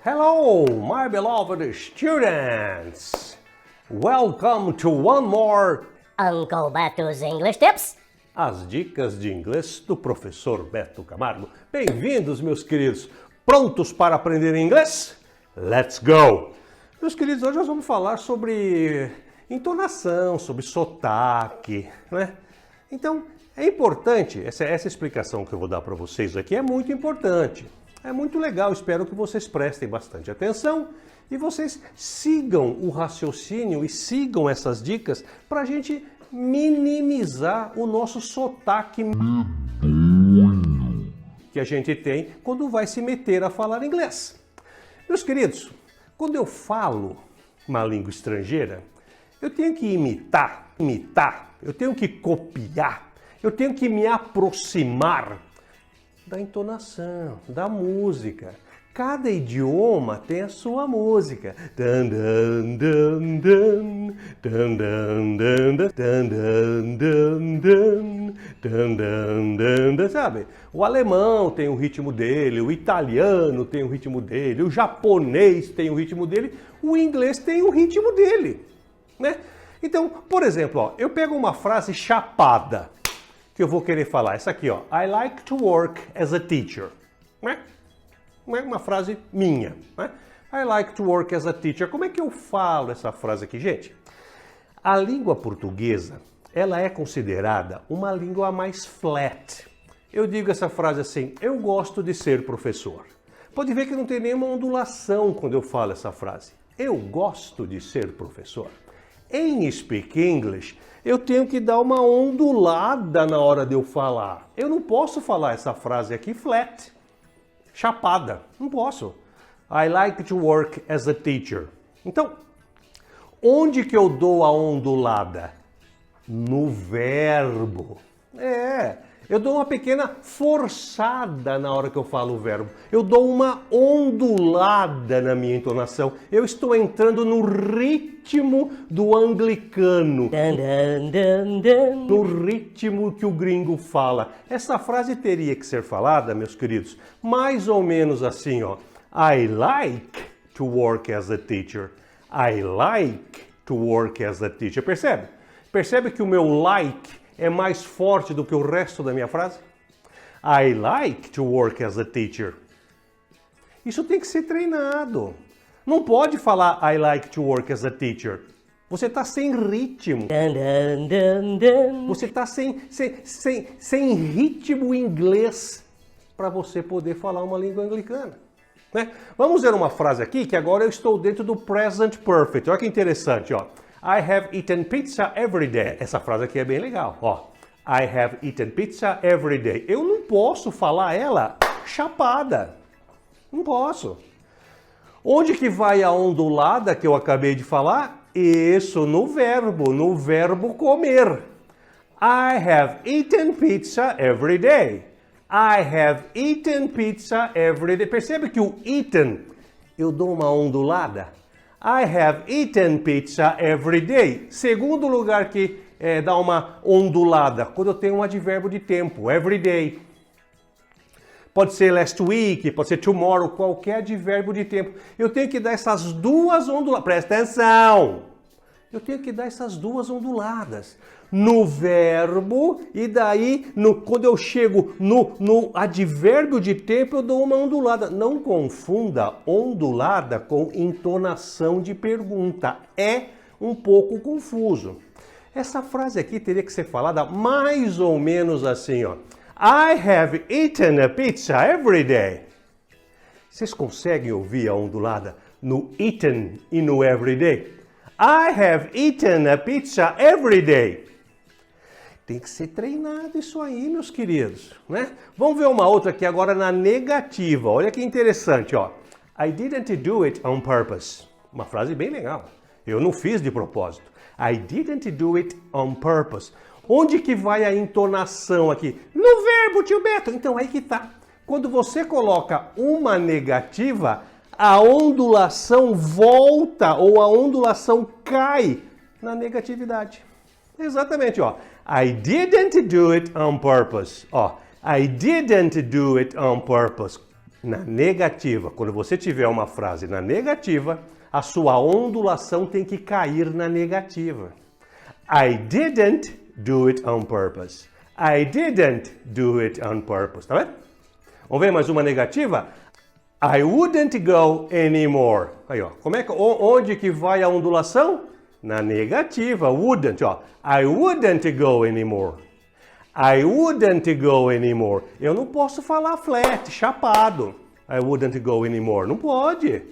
Hello, my beloved students! Welcome to one more Uncle Beto's English Tips. As dicas de inglês do professor Beto Camargo. Bem-vindos, meus queridos. Prontos para aprender inglês? Let's go! Meus queridos, hoje nós vamos falar sobre entonação, sobre sotaque, né? Então, é importante, essa explicação que eu vou dar para vocês aqui é muito importante. É muito legal, espero que vocês prestem bastante atenção e vocês sigam o raciocínio e sigam essas dicas para a gente minimizar o nosso sotaque que a gente tem quando vai se meter a falar inglês. Meus queridos, quando eu falo uma língua estrangeira, eu tenho que imitar, eu tenho que copiar, eu tenho que me aproximar da entonação, da música. Cada idioma tem a sua música. Dan, dan, dan, dan, dan, dan, dan, dan, dan, dan, dan, dan, dan, dan, sabe? O alemão tem o ritmo dele, o italiano tem o ritmo dele, o japonês tem o ritmo dele, o inglês tem o ritmo dele, né? Então, por exemplo, ó, eu pego uma frase chapada que eu vou querer falar. Essa aqui, ó. I like to work as a teacher. Né? Não é uma frase minha. Né? I like to work as a teacher. Como é que eu falo essa frase aqui, gente? A língua portuguesa, ela é considerada uma língua mais flat. Eu digo essa frase assim, eu gosto de ser professor. Pode ver que não tem nenhuma ondulação quando eu falo essa frase. Eu gosto de ser professor. Em Speak English, eu tenho que dar uma ondulada na hora de eu falar. Eu não posso falar essa frase aqui flat, chapada. Não posso. I like to work as a teacher. Então, onde que eu dou a ondulada? No verbo. Eu dou uma pequena forçada na hora que eu falo o verbo. Eu dou uma ondulada na minha entonação. Eu estou entrando no ritmo do anglicano. Dun, dun, dun, dun. No ritmo que o gringo fala. Essa frase teria que ser falada, meus queridos, mais ou menos assim, ó. I like to work as a teacher. I like to work as a teacher. Percebe? Percebe que o meu like é mais forte do que o resto da minha frase? I like to work as a teacher. Isso tem que ser treinado. Não pode falar I like to work as a teacher. Você está sem ritmo. Dun, dun, dun, dun. Você está sem ritmo inglês para você poder falar uma língua anglicana. Né? Vamos ver uma frase aqui que agora eu estou dentro do present perfect. Olha que interessante, ó. I have eaten pizza every day. Essa frase aqui é bem legal, ó. I have eaten pizza every day. Eu não posso falar ela chapada. Não posso. Onde que vai a ondulada que eu acabei de falar? Isso, no verbo comer. I have eaten pizza every day. I have eaten pizza every day. Percebe que o eaten, eu dou uma ondulada? I have eaten pizza every day. Segundo lugar que dá uma ondulada, quando eu tenho um advérbio de tempo, every day. Pode ser last week, pode ser tomorrow, qualquer advérbio de tempo. Eu tenho que dar essas duas onduladas. Presta atenção! Eu tenho que dar essas duas onduladas no verbo e daí, quando eu chego no advérbio de tempo, eu dou uma ondulada. Não confunda ondulada com entonação de pergunta. É um pouco confuso. Essa frase aqui teria que ser falada mais ou menos assim, ó. I have eaten a pizza every day. Vocês conseguem ouvir a ondulada no eaten e no everyday? I have eaten a pizza every day. Tem que ser treinado isso aí, meus queridos, né? Vamos ver uma outra aqui agora na negativa. Olha que interessante, ó. I didn't do it on purpose. Uma frase bem legal. Eu não fiz de propósito. I didn't do it on purpose. Onde que vai a entonação aqui? No verbo, tio Beto. Então aí que tá. Quando você coloca uma negativa, a ondulação volta ou a ondulação cai na negatividade. Exatamente, ó. I didn't do it on purpose. Ó, I didn't do it on purpose. Na negativa, quando você tiver uma frase na negativa, a sua ondulação tem que cair na negativa. I didn't do it on purpose. I didn't do it on purpose. Tá vendo? Vamos ver mais uma negativa? I wouldn't go anymore. Aí, ó. Onde que vai a ondulação? Na negativa. Wouldn't, ó. I wouldn't go anymore. I wouldn't go anymore. Eu não posso falar flat, chapado. I wouldn't go anymore. Não pode.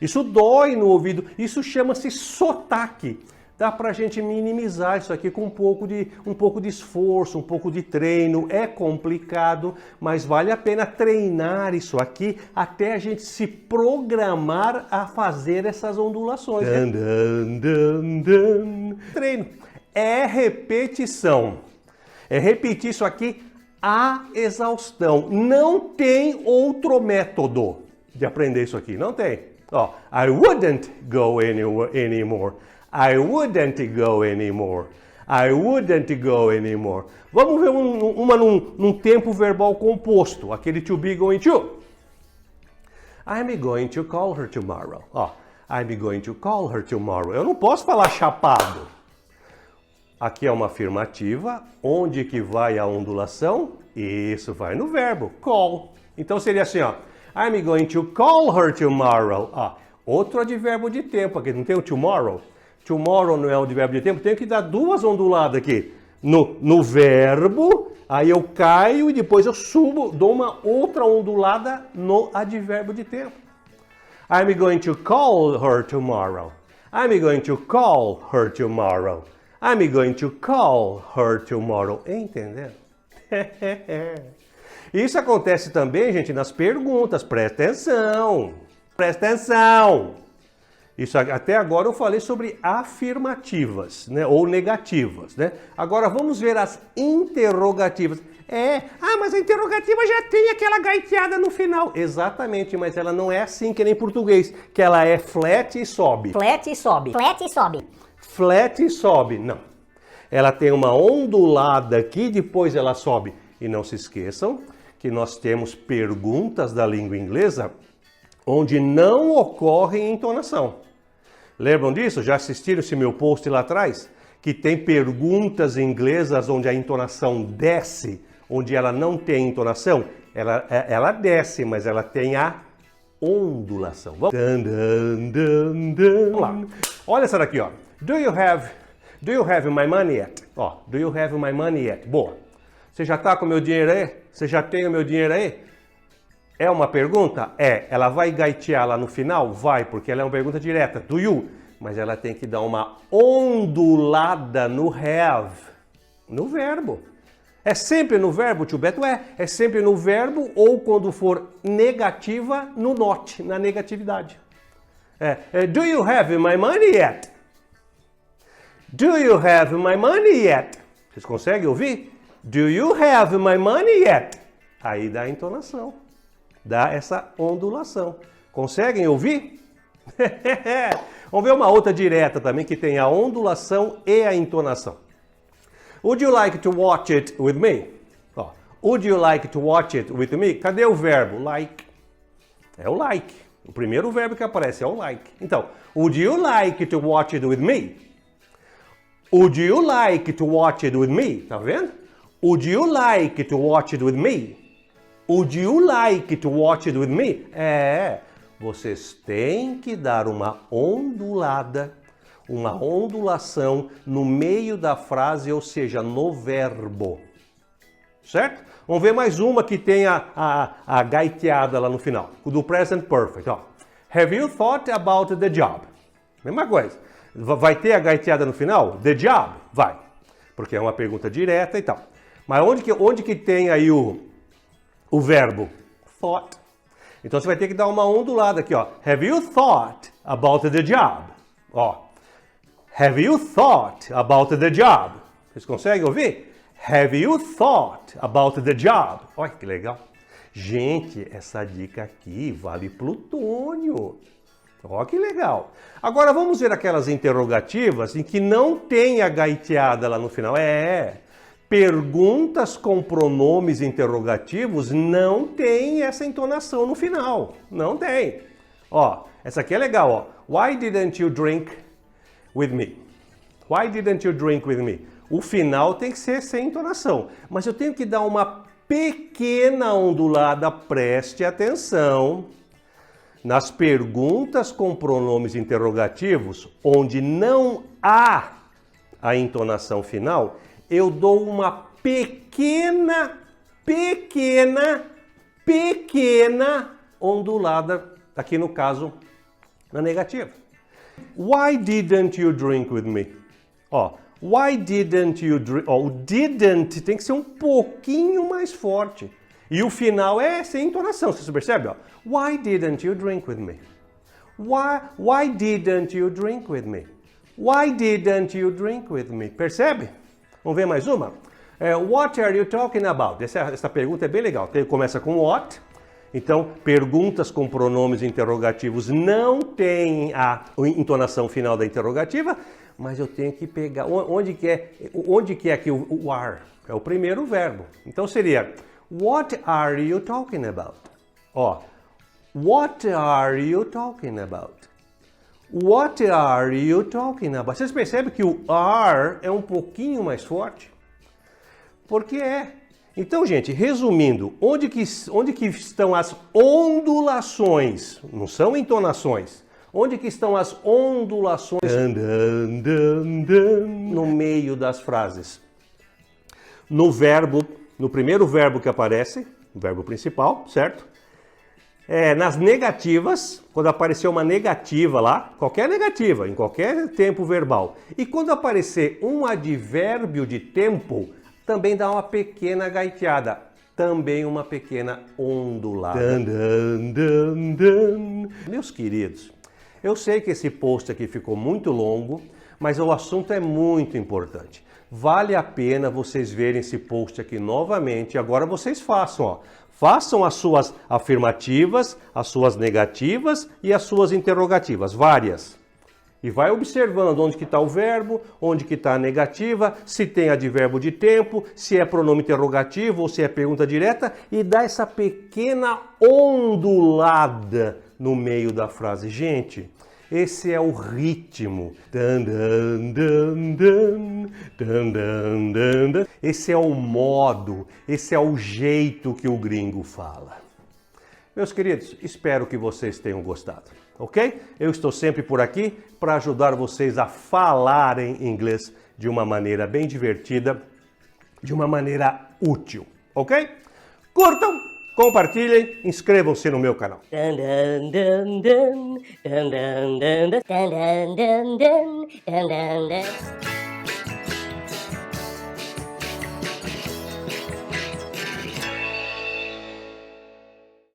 Isso dói no ouvido. Isso chama-se sotaque. Dá pra gente minimizar isso aqui com um pouco de esforço, um pouco de treino. É complicado, mas vale a pena treinar isso aqui até a gente se programar a fazer essas ondulações. Dun, dun, dun, dun. Treino. É repetição. É repetir isso aqui à exaustão. Não tem outro método de aprender isso aqui. Não tem. Ó, I wouldn't go anymore. I wouldn't go anymore. I wouldn't go anymore. Vamos ver uma num tempo verbal composto. Aquele to be, going to. I'm going to call her tomorrow. Ó, I'm going to call her tomorrow. Eu não posso falar chapado. Aqui é uma afirmativa. Onde que vai a ondulação? Isso, vai no verbo. Call. Então seria assim, ó. I'm going to call her tomorrow. Ah, outro advérbio de tempo aqui. Não tem o tomorrow? Tomorrow não é um advérbio de tempo. Tenho que dar duas onduladas aqui. No verbo, aí eu caio e depois eu subo, dou uma outra ondulada no advérbio de tempo. I'm going to call her tomorrow. I'm going to call her tomorrow. I'm going to call her tomorrow. Entendeu? Isso acontece também, gente, nas perguntas. Presta atenção. Presta atenção. Isso até agora eu falei sobre afirmativas, né, ou negativas, né? Agora vamos ver as interrogativas. Mas a interrogativa já tem aquela gaiteada no final. Exatamente, mas ela não é assim que nem em português, que ela é flat e sobe. Flat e sobe. Flat e sobe. Flat e sobe, não. Ela tem uma ondulada aqui, depois ela sobe. E não se esqueçam que nós temos perguntas da língua inglesa onde não ocorre entonação. Lembram disso? Já assistiram esse meu post lá atrás? Que tem perguntas inglesas onde a entonação desce, onde ela não tem entonação? Ela desce, mas ela tem a ondulação. Vamos lá. Olha essa daqui, ó. Do you have my money yet? Ó, do you have my money yet? Boa. Você já tá com o meu dinheiro aí? Você já tem o meu dinheiro aí? É uma pergunta? É. Ela vai gaitear lá no final? Vai, porque ela é uma pergunta direta. Do you? Mas ela tem que dar uma ondulada no have. No verbo. É sempre no verbo, tio Beto? É sempre no verbo ou quando for negativa, no not, na negatividade. Do you have my money yet? Do you have my money yet? Vocês conseguem ouvir? Do you have my money yet? Aí dá a entonação. Dá essa ondulação. Conseguem ouvir? Vamos ver uma outra direta também que tem a ondulação e a entonação. Would you like to watch it with me? Ó, would you like to watch it with me? Cadê o verbo? Like. É o like. O primeiro verbo que aparece é o like. Então, would you like to watch it with me? Would you like to watch it with me? Tá vendo? Would you like to watch it with me? Would you like to watch it with me? Vocês têm que dar uma ondulada, uma ondulação no meio da frase, ou seja, no verbo. Certo? Vamos ver mais uma que tem a gaiteada lá no final, do present perfect. Ó. Have you thought about the job? Mesma coisa. Vai ter a gaiteada no final? The job? Vai. Porque é uma pergunta direta e tal. Mas onde que tem aí o verbo? Thought. Então você vai ter que dar uma ondulada aqui, ó. Have you thought about the job? Ó. Have you thought about the job? Vocês conseguem ouvir? Have you thought about the job? Olha que legal. Gente, essa dica aqui vale plutônio. Olha que legal. Agora vamos ver aquelas interrogativas em que não tem a gaiteada lá no final. perguntas com pronomes interrogativos não tem essa entonação no final. Não tem. Ó, essa aqui é legal, ó. Why didn't you drink with me? Why didn't you drink with me? O final tem que ser sem entonação. Mas eu tenho que dar uma pequena ondulada, preste atenção, nas perguntas com pronomes interrogativos, onde não há a entonação final, eu dou uma pequena ondulada, aqui no caso, na negativa. Why didn't you drink with me? Ó, why didn't you drink? Ó, o didn't tem que ser um pouquinho mais forte. E o final é sem entonação, você percebe? Ó? Why didn't you drink with me? Why didn't you drink with me? Why didn't you drink with me? Percebe? Vamos ver mais uma? What are you talking about? Essa pergunta é bem legal. Começa com what. Então, perguntas com pronomes interrogativos não têm a entonação final da interrogativa, mas eu tenho que pegar... Onde que é aqui o are? É o primeiro verbo. Então seria... What are you talking about? Ó, what are you talking about? What are you talking about? Vocês percebem que o are é um pouquinho mais forte? Porque é. Então, gente, resumindo, onde que estão as ondulações? Não são entonações. Onde que estão as ondulações no meio das frases? No verbo, no primeiro verbo que aparece, o verbo principal, certo? Nas negativas, quando aparecer uma negativa lá, qualquer negativa, em qualquer tempo verbal. E quando aparecer um advérbio de tempo, também dá uma pequena gaiteada, também uma pequena ondulada. Meus queridos, eu sei que esse post aqui ficou muito longo, mas o assunto é muito importante. Vale a pena vocês verem esse post aqui novamente. Agora vocês façam, ó. Façam as suas afirmativas, as suas negativas e as suas interrogativas, várias. E vai observando onde que está o verbo, onde que está a negativa, se tem advérbio de tempo, se é pronome interrogativo ou se é pergunta direta, e dá essa pequena ondulada no meio da frase. Gente, esse é o ritmo. Esse é o modo, esse é o jeito que o gringo fala. Meus queridos, espero que vocês tenham gostado, ok? Eu estou sempre por aqui para ajudar vocês a falarem inglês de uma maneira bem divertida, de uma maneira útil, ok? Curtam, compartilhem, inscrevam-se no meu canal. Dun, dun, dun, dun, dun, dun, dun, dun, dun, dun, dun, dun, dun, dun.